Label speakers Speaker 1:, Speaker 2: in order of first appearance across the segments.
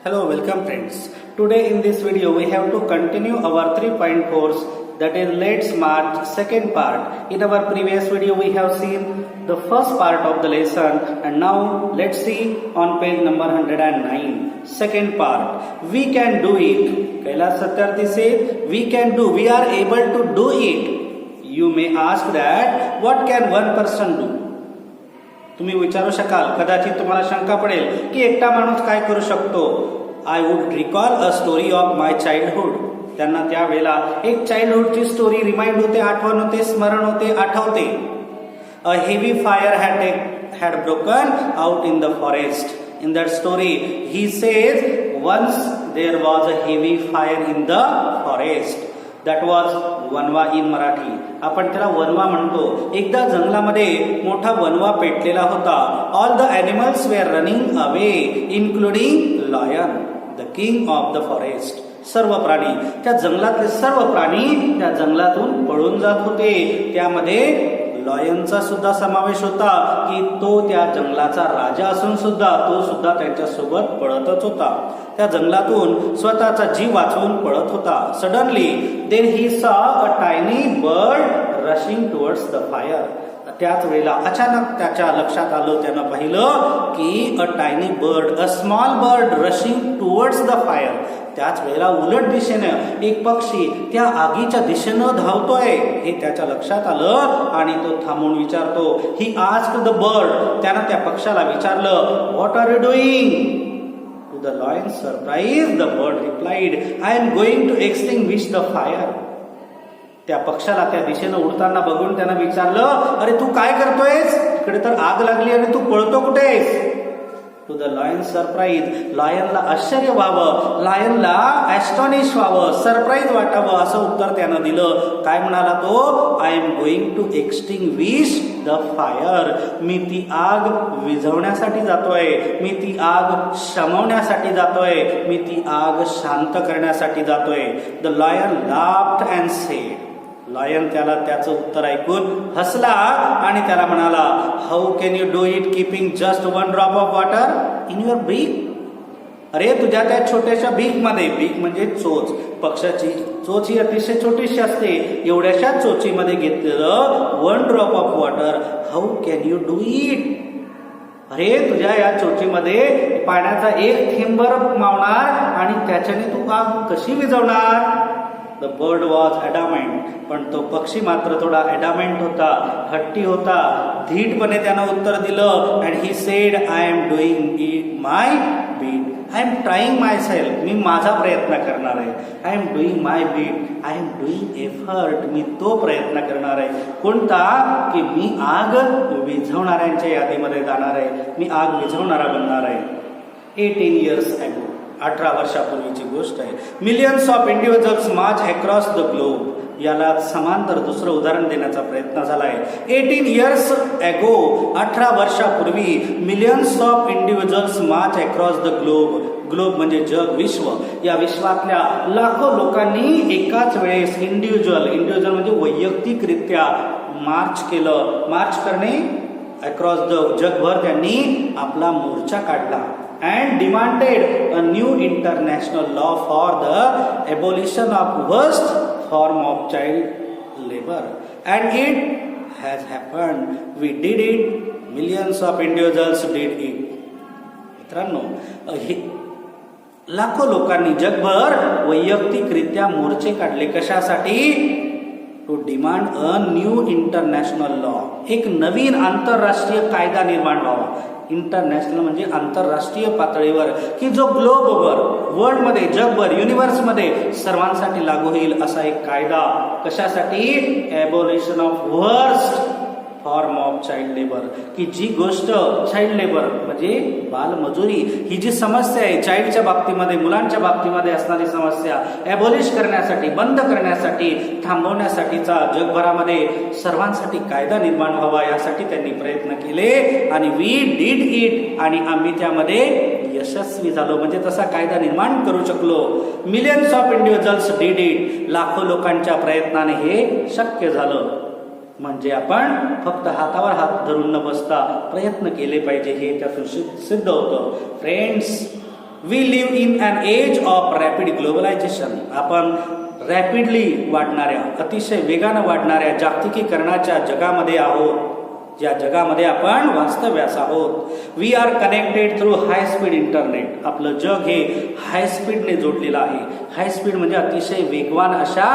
Speaker 1: Hello, welcome friends. Today in this video we have to continue our 3-point course, that is Let's March second part. In our previous video we have seen the first part of the lesson, and now let's see on page number 109, second part. We can do it. Kailash Satyarthi says, we can do, we are able to do it. You may ask that, what can one person do? तुम्ही विचारू शकाल, कदाचित तुम्हाला शंका पडेल की एकटा माणूस काय करू शकतो. I would recall a story of my childhood. त्यांना त्यावेळेला एक चाइल्डहुडची स्टोरी रिमाइंड होते, आठवण होते, स्मरण होते, आठवते. A heavy fire had broken out in the forest. In that story he says, once there was a heavy fire in the forest. That was वनवा इन मराठी. आपण त्याला वनवा म्हणतो. एकदा जंगलामध्ये मोठा वनवा पेटलेला होता. All the animals were running away including lion, the king of the forest. सर्व प्राणी, त्या जंगलातले सर्व प्राणी त्या जंगलातून पळून जात होते. त्यामध्ये लॉयनचा सुद्धा समावेश होता की तो त्या जंगलाचा राजा असून सुद्धा तो सुद्धा त्यांच्यासोबत पळतच होता. त्या जंगलातून स्वतःचा जीव वाचवून पळत होता. Suddenly then he saw a tiny bird rushing towards the fire. त्याच वेळेला अचानक त्याच्या लक्षात आलं, त्यानं पाहिलं की a tiny bird, a small bird rushing towards the fire. त्याच वेळेला उलट दिशेनं एक पक्षी त्या आगीच्या दिशेनं धावतोय हे त्याच्या लक्षात आलं आणि तो थांबून विचारतो. He asked the bird. त्यानं त्या पक्षाला विचारलं, what are you doing? To the lion surprise the bird replied, I am going to extinguish the fire. त्या पक्षाला त्या दिशेनं उडताना बघून त्यानं विचारलं, अरे तू काय करतोयस? इकडे तर आग लागली आणि तू पळतो कुठेस? To the lion surprise. लॉयनला आश्चर्य व्हावं, लॉयनला ॲस्टॉनिश व्हावं, सरप्राईज वाटावं असं उत्तर त्यानं दिलं. काय म्हणाला तो? I am going to extinguish the fire. मी ती आग विझवण्यासाठी जातोय, मी ती आग शमवण्यासाठी जातोय, मी ती आग शांत करण्यासाठी जातोय. The lion laughed and sed. Lion त्याला त्याचं उत्तर ऐकून हसला आणि त्याला म्हणाला, how can you do it keeping just one drop of water in your बीक? अरे तुझ्या त्या छोट्याशा बीक मध्ये, बीक म्हणजे चोच, पक्षाची चोच ही अतिशय छोटीशी असते, एवढ्याशा चोचीमध्ये घेतलेलं one drop of water, how can you do it? अरे तुझ्या या चोचीमध्ये पाण्याचा एक थेंबर मावणार आणि त्याच्याने तू आग कशी विझवणार? The bird was adamant. पण तो पक्षी मात्र थोडा ॲडामेंट होता, हट्टी होता. धीटपणे त्यानं उत्तर दिलं. And he said, I am doing it my bit, I am trying myself. मी माझा प्रयत्न करणार आहे. I am doing my bit, I am doing effort. मी तो प्रयत्न करणार आहे. कोणता? की मी आग विझवणाऱ्यांच्या यादीमध्ये जाणार आहे, मी आग विझवणारा बनणार आहे. 18 years ago, 18 वर्षापूर्वीची गोष्ट आहे. Millions of individuals March across the globe. याला समांतर दुसरं उदाहरण देण्याचा प्रयत्न झाला आहे. 18 years ago, 18 वर्षापूर्वी millions of individuals March across the globe. Globe म्हणजे जग, विश्व. या विश्वातल्या लाखो लोकांनी एकाच वेळेस इंडिव्हिज्युअल म्हणजे वैयक्तिकरित्या मार्च केलं. मार्च करणे, अक्रॉस द जगभर त्यांनी आपला मोर्चा काढला. And demanded a new international law for the abolition of worst form of child labor. And it has happened. We did it. Millions of individuals did it. मित्रांनो, लाखो लोकांनी जगभर वैयक्तिकरित्या मोर्चे काढले. कशासाठी? To demand a new international law. एक नवीन आंतरराष्ट्रीय कायदा निर्माण व्हावा. इंटरनॅशनल म्हणजे आंतरराष्ट्रीय पातळीवर, की जो ग्लोबवर, वर्ल्डमध्ये, जगभर, युनिव्हर्समध्ये सर्वांसाठी लागू होईल असा एक कायदा. कशासाठी? Abolition of worst form of child labour. की जी गोष्ट चाइल्ड लेबर म्हणजे बालमजुरी ही जी समस्या आहे, चाइल्डच्या बाबतीमध्ये, मुलांच्या बाबतीमध्ये असणारी समस्या एबॉलिश करण्यासाठी, बंद करण्यासाठी, थांबवण्यासाठीचा जगभरामध्ये सर्वांसाठी कायदा निर्माण व्हावा यासाठी त्यांनी प्रयत्न केले. आणि वी डिड इट. आणि आम्ही त्यामध्ये यशस्वी झालो, म्हणजे तसा कायदा निर्माण करू शकलो. Millions of individuals did it. लाखो लोकांच्या प्रयत्नाने हे शक्य झालं. म्हणजे आपण फक्त हातावर हात धरून न बसता प्रयत्न केले पाहिजे हे त्यातून सिद्ध होतं. Friends, we live in an age of rapid globalisation. आपण रॅपिडली वाढणाऱ्या, अतिशय वेगानं वाढणाऱ्या जागतिकीकरणाच्या जगामध्ये आहोत, ज्या जगामध्ये आपण वास्तव्यास आहोत. We are connected through high speed internet. आपलं जग हे हाय स्पीडने जोडलेलं आहे. हाय स्पीड म्हणजे अतिशय वेगवान अशा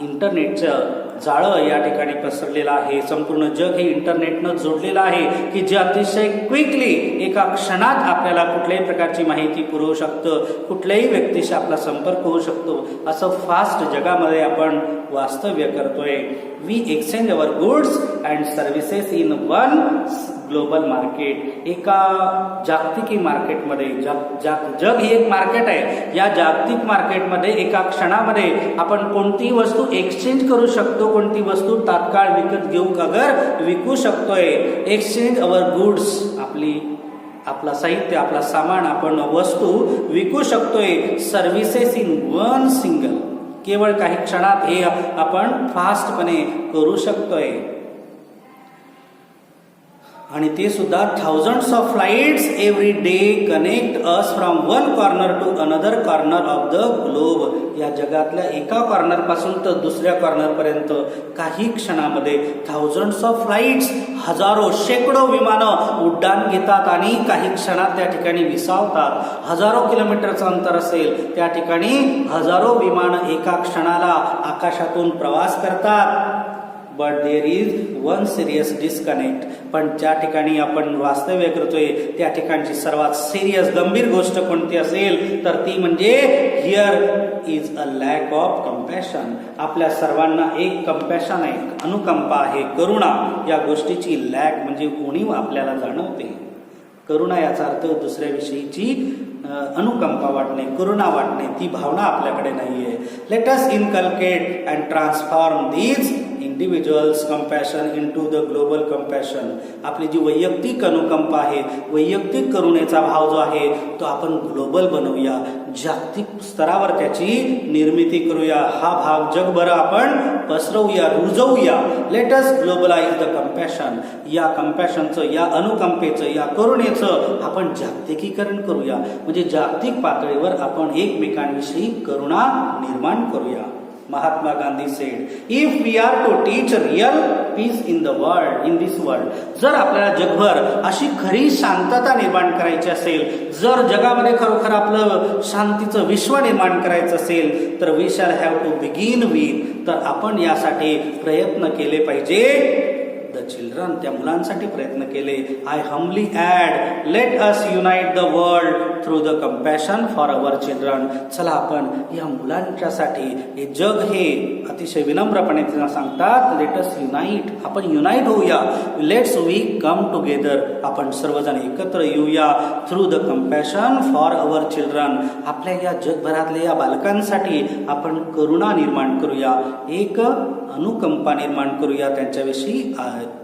Speaker 1: इंटरनेटचं जाळं या ठिकाणी पसरलेलं आहे. संपूर्ण जग हे इंटरनेटनं जोडलेलं आहे की जे अतिशय क्विकली एका क्षणात आपल्याला कुठल्याही प्रकारची माहिती पुरवू शकतं, कुठल्याही व्यक्तीशी आपला संपर्क होऊ शकतो. असं फास्ट जगामध्ये आपण वास्तव्य करतोय. We exchange our goods and services in one global market. एका जागतिकी मार्केटमध्ये, जग ही एक मार्केट आहे. या जागतिक मार्केटमध्ये एका क्षणामध्ये आपण कोणतीही वस्तू एक्सचेंज करू शकतो, कोणती वस्तू तात्काळ विकत घेऊ अगर विकू शकतोय. एक्सचेंज अवर गुड्स, आपला साहित्य, आपला सामान, आपण वस्तू विकू शकतोय. सर्व्हिसेस इन वन सिंगल, केवळ काही क्षणात हे आपण फास्टपणे करू शकतोय. आणि ते सुद्धा thousands of flights every day connect us from one corner to another corner of the globe. या जगातल्या एका कॉर्नर पासून तर दुसऱ्या कॉर्नर पर्यंत काही क्षणामध्ये थाउजंड्स ऑफ फ्लाइट्स, हजारो शेकडो विमानं उड्डाण घेतात आणि काही क्षणात त्या ठिकाणी विसावतात. हजारो किलोमीटरचं अंतर असेल त्या ठिकाणी हजारो विमानं एका क्षणाला आकाशातून प्रवास करतात. But there is one serious disconnect. पण ज्या ठिकाणी आपण वास्तव्य करतोय त्या ठिकाणची सर्वात सिरियस, गंभीर गोष्ट कोणती असेल तर ती म्हणजे here is a lack of compassion. आपल्या सर्वांना एक कंपॅशन आहे, अनुकंपा आहे, करुणा या गोष्टीची लॅक म्हणजे उणीव आपल्याला जाणवते. करुणा याचा अर्थ दुसऱ्याविषयीची अनुकंपा वाटणे, करुणा वाटणे, ती भावना आपल्याकडे नाहीये. Let us inculcate and transform these individuals compassion into the global compassion. आपली जी वैयक्तिक अनुकंपा आहे, वैयक्तिक करुणेचा भाव जो आहे तो आपण ग्लोबल बनवूया, जागतिक स्तरावर त्याची निर्मिती करूया. हा भाव जगभर आपण पसरवूया, रुजवूया. Let us globalise the compassion. या कंपॅशनचं, या अनुकंपेचं, या करुणेचं आपण जागतिकीकरण करूया. म्हणजे जागतिक पातळीवर आपण एकमेकांविषयी करुणा निर्माण करूया. Mahatma Gandhi said, if we are to teach real peace in the world, in this world, जर आपल्याला जगभर अशी खरी शांतता निर्माण करायची असेल, जर जगामध्ये खरोखर आपलं शांतीचं विश्व निर्माण करायचं असेल तर we shall have to begin with, तर आपण यासाठी प्रयत्न केले पाहिजे. द चिल्ड्रन, त्या मुलांसाठी प्रयत्न केले. I humbly add, let us unite the world through the compassion for our children. चला आपण या मुलांच्यासाठी, हे जग हे अतिशय विनम्रपणे त्यांना सांगतात, लेट अस युनाइट, आपण युनाइट होऊया. लेट्स वी कम टुगेदर, आपण सर्वजण एकत्र येऊया. Through the compassion for our children, आपल्या या जगभरातल्या या बालकांसाठी आपण करुणा निर्माण करूया, एक अनुकंपा निर्माण करूया. त्यांच्याविषयी,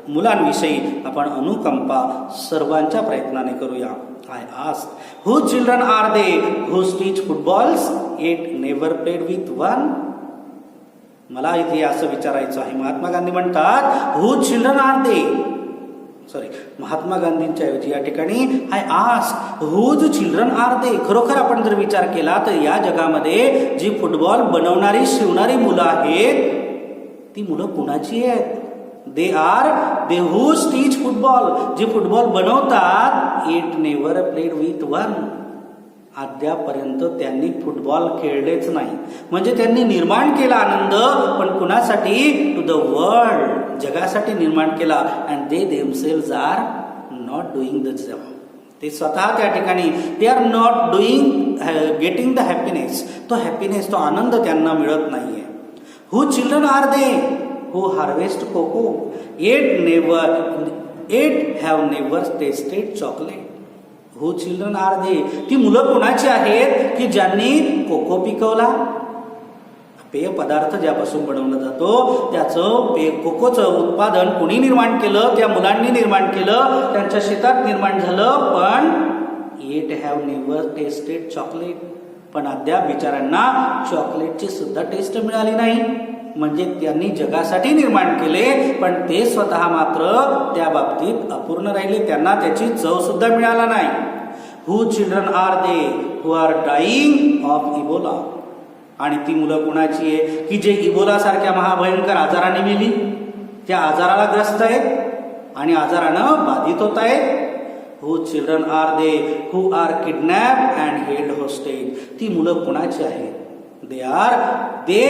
Speaker 1: मुलांविषयी आपण अनुकंपा सर्वांच्या प्रयत्नाने करूया. I ask, whose children are they who teach footballs yet never played with one? मला इथे असं विचारायचं आहे. महात्मा गांधी म्हणतात whose children are they, Mahatma गांधींच्या ऐवजी या ठिकाणी I ask whose children are they. खरोखर आपण जर विचार केला तर या जगामध्ये जी फुटबॉल बनवणारी, शिवणारी मुलं आहेत ती मुलं कुणाची आहेत? दे who teach football, जे फुटबॉल बनवतात, it never played with one, अद्यापर्यंत त्यांनी फुटबॉल खेळलेच नाही. म्हणजे त्यांनी निर्माण केला आनंद, पण कुणासाठी? टू द वर्ल्ड, जगासाठी निर्माण केला. And they themselves are not doing the job. ते स्वतः त्या ठिकाणी they are not doing getting the happiness. तो हॅपीनेस, तो आनंद त्यांना मिळत नाहीये. Who children are they who harvest cocoa yet have never tasted chocolate. Who children are they? ती मुलं कोणाची आहेत की ज्यांनी कोको पिकवला, पेय पदार्थ ज्यापासून बनवला जातो त्याचं कोकोचं उत्पादन कोणी निर्माण केलं? त्या मुलांनी निर्माण केलं, त्यांच्या शेतात निर्माण झालं. पण yet have never tasted chocolate, पण अद्याप बिचारांना चॉकलेटची सुद्धा टेस्ट मिळाली नाही. म्हणजे त्यांनी जगासाठी निर्माण केले, पण ते स्वतः मात्र त्या बाबतीत अपूर्ण राहिले, त्यांना त्याची चव सुद्धा मिळाला नाही. Who children are they who are dying of Ebola. आणि ती मुलं कुणाची आहे की जे इबोला सारख्या महाभयंकर आजाराने मेली, त्या आजाराला ग्रस्त आहेत आणि आजारानं बाधित होत आहेत. Who children are they who are kidnap and held hostage. ती मुलं कुणाची आहेत? दे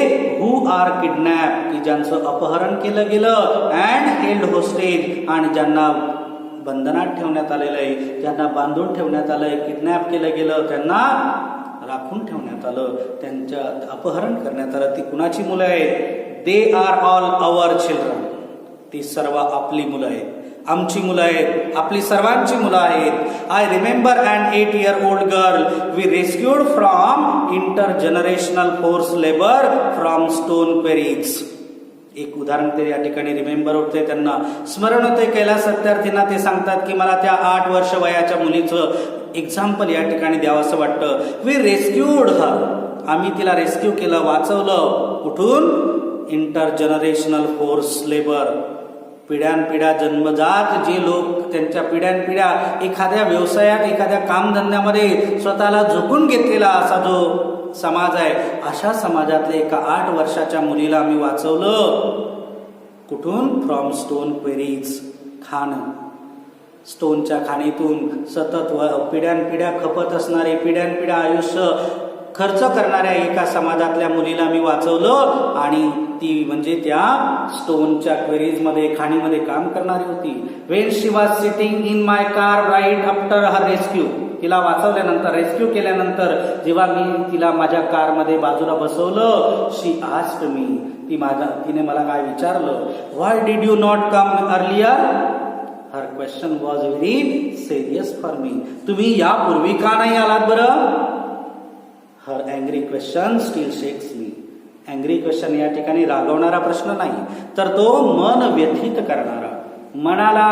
Speaker 1: हू आर किडनॅप, की ज्यांचं अपहरण केलं गेलं, अँड हेल्ड होस्टेज, आणि ज्यांना बंधनात ठेवण्यात आलेलं आहे, ज्यांना बांधून ठेवण्यात आलंय, किडनॅप केलं गेलं, त्यांना राखून ठेवण्यात आलं, त्यांच्या अपहरण करण्यात आलं. ती कुणाची मुलं आहेत? They are all our children. ती सर्व आपली मुलं आहेत, आमची मुलं आहेत, आपली सर्वांची मुलं आहेत. I remember an 8-year-old girl we rescued from intergenerational force labour from stone quarries. एक उदाहरण ते या ठिकाणी रिमेंबर होते, त्यांना स्मरण होते. कैलास सत्यार्थींना ते सांगतात की मला त्या 8 वर्ष वयाच्या मुलीचं एक्झाम्पल या ठिकाणी द्यावं असं वाटतं. वी रेस्क्यूड हर, आम्ही तिला रेस्क्यू केलं, वाचवलं. कुठून? Intergenerational force labour. पिढ्यानपिढ्या जन्मजात जे लोक त्यांच्या पिढ्यानपिढ्या एखाद्या व्यवसायात, एखाद्या कामधंद्यामध्ये स्वतःला झोकून घेतलेला असा जो समाज आहे, अशा समाजातल्या एका 8 वर्षाच्या मुलीला आम्ही वाचवलं. कुठून? फ्रॉम स्टोन क्वेरीज, खाण, स्टोनच्या खाणीतून सतत पिढ्यानपिढ्या खपत असणारे, पिढ्यानपिढ्या आयुष्य खर्च करणाऱ्या एका समाजातल्या मुलीला मी वाचवलं. आणि ती म्हणजे त्या स्टोनच्या क्वेरीज मध्ये, खाणीमध्ये काम करणारी होती. When she was sitting in my car right after her rescue, तिला वाचवल्यानंतर, रेस्क्यू केल्यानंतर जेव्हा मी तिला माझ्या कारमध्ये बाजूला बसवलं, शी आस्क्ड मी, तिने मला काय विचारलं? Why did you not come earlier? Her question was very serious for me. तुम्ही यापूर्वी का नाही आलात बरं? Her angry question still shakes me. Angry question या ठिकाणी रागवणारा प्रश्न नाही, तर तो मन व्यथित करणारा, मनाला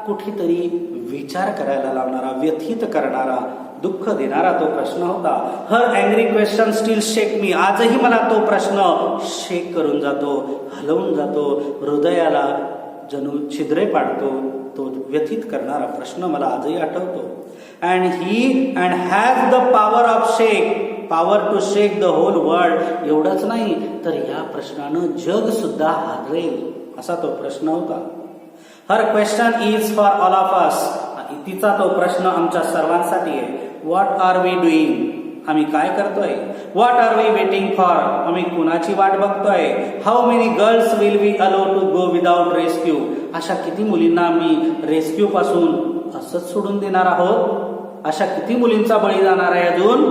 Speaker 1: कुठेतरी विचार करायला लावणारा, व्यथित करणारा, दुःख देणारा तो प्रश्न होता. हर अँग्री क्वेश्चन स्टील शेक मी. आजही मला तो प्रश्न शेक करून जातो, हलवून जातो, हृदयाला जणू छिद्रे पाडतो. तो व्यथित करणारा प्रश्न मला आजही आठवतो. And has the power of shake, power to shake the whole world. एवढंच नाही तर या प्रश्नानं जग सुद्धा हादरेल असा तो प्रश्न होता. Her question is for all of us. तिचा तो प्रश्न आमच्या सर्वांसाठी आहे. व्हॉट आर वी डुईंग, आम्ही काय करतोय? What are we waiting for, आम्ही कुणाची वाट बघतोय? How many girls will we allow to go without rescue, अशा किती मुलींना आम्ही रेस्क्यू पासून असंच सोडून देणार आहोत? अशा किती मुलींचा बळी जाणार आहे अजून?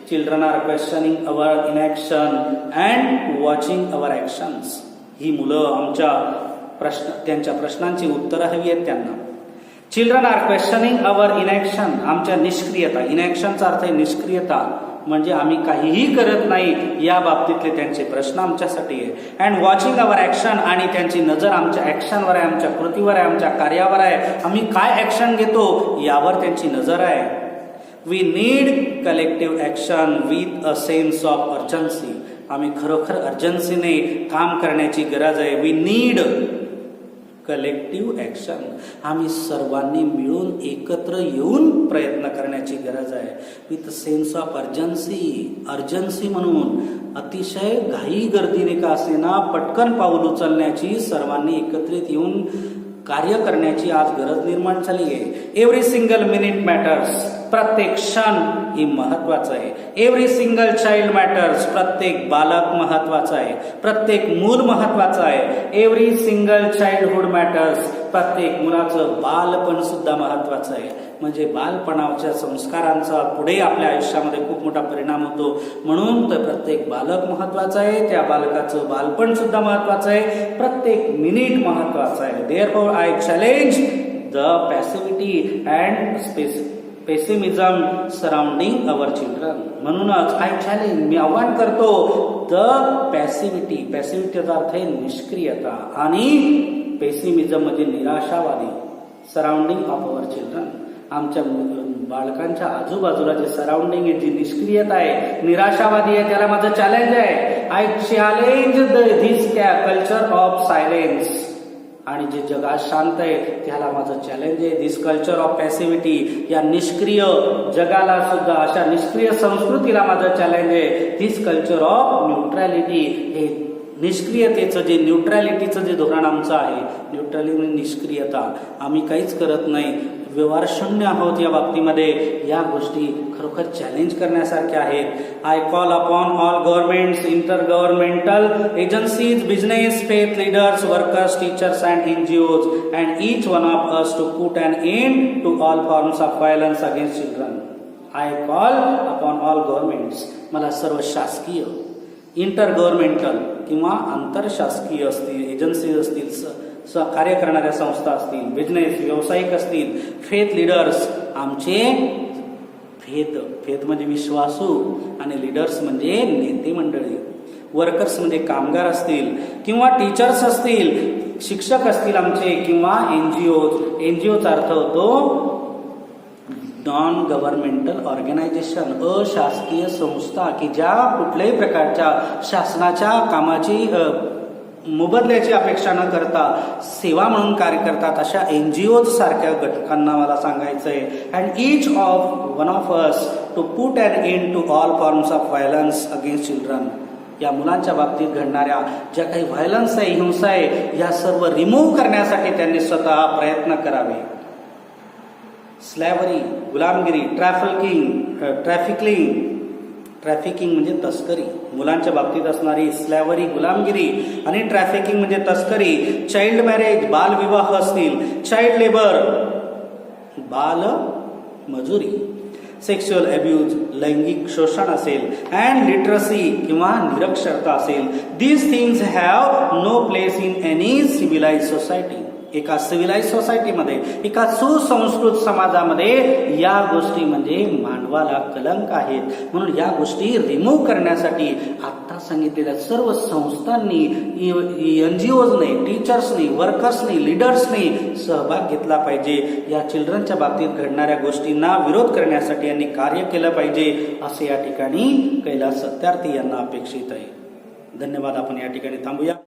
Speaker 1: Children are questioning our inaction and watching our actions. ही मुलं आमच्या त्यांच्या प्रश्नांची उत्तरं हवी आहेत त्यांना. Children are questioning our inaction, आमच्या निष्क्रियता. इनॅक्शनचा अर्थ आहे निष्क्रियता, म्हणजे आम्ही काहीही करत नाही या बाबतीतले त्यांचे प्रश्न आमच्यासाठी आहे. अँड वॉचिंग अवर ऍक्शन, आणि त्यांची नजर आमच्या ऍक्शनवर आहे, आमच्या कृतीवर आहे, आमच्या कार्यावर आहे. आम्ही काय ऍक्शन घेतो यावर त्यांची नजर आहे. We need collective action with a sense of urgency. आम्ही खरोखर अर्जन्सीने काम करण्याची गरज आहे. We need collective action. आम्ही सर्वांनी मिळून एकत्र येऊन प्रयत्न करण्याची गरज आहे. With sense of urgency, urgency म्हणून अतिशय घाई गर्दीने का असेना पटकन पाऊल उचलण्याची, सर्वांनी एकत्रित येऊन कार्य करण्याची आज गरज निर्माण झाली आहे. एव्हरी सिंगल मिनिट मॅटर्स, प्रत्येक क्षण ही महत्वाचं आहे. एव्हरी सिंगल चाइल्ड मॅटर्स, प्रत्येक बालक महत्वाचं आहे, प्रत्येक मूल महत्वाचं आहे. एव्हरी सिंगल चाइल्डहुड मॅटर्स, प्रत्येक मुलाचं बालपण सुद्धा महत्वाचं आहे. म्हणजे बालपणाच्या संस्कारांचा पुढे आपल्या आयुष्यामध्ये खूप मोठा परिणाम होतो. म्हणून तर प्रत्येक बालक महत्वाचं आहे, त्या बालकाचं बालपण सुद्धा महत्वाचं आहे, प्रत्येक मिनिट महत्वाचं आहे. Therefore I challenge the passivity and pessimism surrounding our children. म्हणूनच आय चॅलेंज, मी आव्हान करतो, द पॅसिव्हिटी, पॅसिव्हिटीचा अर्थ आहे निष्क्रियता, आणि पेसिमिझम म्हणजे निराशावादी, सराउंडिंग ऑफ अवर चिल्ड्रन. आमच्या बालकांच्या आजूबाजूला जे सराउंडिंग आहे, जी निष्क्रियता आहे, निराशावादी आहे, त्याला माझं चॅलेंज आहे. I challenge this culture of silence. आणि जे जग आज शांत आहे त्याला माझं चॅलेंज आहे. दिस कल्चर ऑफ पॅसिव्हिटी, या निष्क्रिय जगाला सुद्धा, अशा निष्क्रिय संस्कृतीला माझं चॅलेंज आहे. दिस कल्चर ऑफ न्यूट्रॅलिटी, हे निष्क्रियतेचं जे न्यूट्रॅलिटीचं जे धोरण आमचं आहे, न्यूट्रॅलिटी म्हणजे निष्क्रियता, आम्ही काहीच करत नाही, व्यवहार शून्य आहोत या बाबतीमध्ये, या गोष्टी खरोखर चॅलेंज करण्यासारख्या आहेत. I call upon all governments, inter governmental agencies, business, faith leaders, workers, teachers and NGOs and each one of us to put an end to all forms of violence against children. I call upon all governments, मला सर्व शासकीय, inter governmental किंवा आंतरशासकीय असतील, agencies असतील, कार्य करणाऱ्या संस्था असतील, बिझनेस, व्यावसायिक असतील, फेथ लीडर्स, आमचे फेथ म्हणजे विश्वासू आणि लीडर्स म्हणजे नेते मंडळी, वर्कर्स म्हणजे कामगार असतील किंवा टीचर्स असतील, शिक्षक असतील आमचे, किंवा NGOचा अर्थ होतो नॉन गव्हर्नमेंटल ऑर्गनायझेशन, अशासकीय संस्था की ज्या कुठल्याही प्रकारच्या शासनाच्या कामाची मोबदल्याची अपेक्षा न करता सेवा म्हणून कार्य करतात, अशा NGOs सारख्या घटकांना मला सांगायचं आहे. And each one of us to put an end to all forms of violence against children, या मुलांच्या बाबतीत घडणाऱ्या ज्या काही व्हायलन्स आहे, हिंसा आहे, या सर्व रिमूव्ह करण्यासाठी त्यांनी स्वतः प्रयत्न करावे. स्लॅव्हरी, गुलामगिरी, ट्रॅफिकिंग म्हणजे तस्करी, मुलांच्या बाबतीत असणारी स्लॅव्हरी, गुलामगिरी आणि ट्रॅफिकिंग म्हणजे तस्करी, चाइल्ड मॅरेज, बालविवाह असतील, चाइल्ड लेबर, बाल मजुरी, सेक्शुअल अब्यूज, लैंगिक शोषण असेल, अँड लिटरसी किंवा निरक्षरता असेल. These things have no place in any civilise society. एका सिव्हिलाइज सोसायटीमध्ये, एका सुसंस्कृत समाजामध्ये या गोष्टी म्हणजे मानवाला कलंक आहेत. म्हणून या गोष्टी रिमूव्ह करण्यासाठी आता सांगितलेल्या सर्व संस्थांनी, NGOsने, टीचर्सनी, वर्कर्सनी, लीडर्सनी सहभाग घेतला पाहिजे. या चिल्ड्रनच्या बाबतीत घडणाऱ्या गोष्टींना विरोध करण्यासाठी यांनी कार्य केलं पाहिजे, असे या ठिकाणी कैलास सत्यार्थी यांना अपेक्षित आहे. धन्यवाद. आपण या ठिकाणी थांबूया.